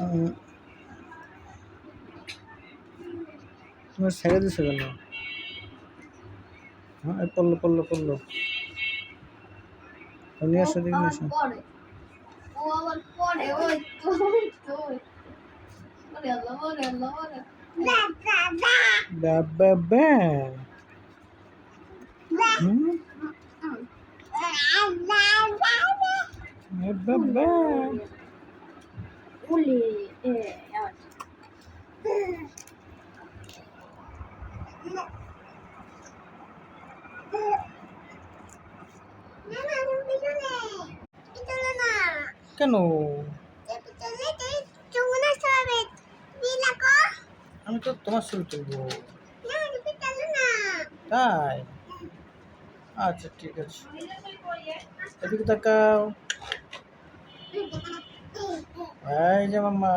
উম, তুমি ছেড়ে দিছো কেন? হ্যাঁ, এই পড়লো পড়লো পড়লো। নিয়ে আসো, দিকে নিয়ে আসো। ও আবার পড়ে ওই তো ওরে আল্লাহ ওরে আল্লাহ ওরে বাবা হুম বাবা উলি এ কেন? আমি তো তোমার ছবি তুলবো। তাই? আচ্ছা ঠিক আছে, এদিকে তাকাও। এই যে মাম্মা।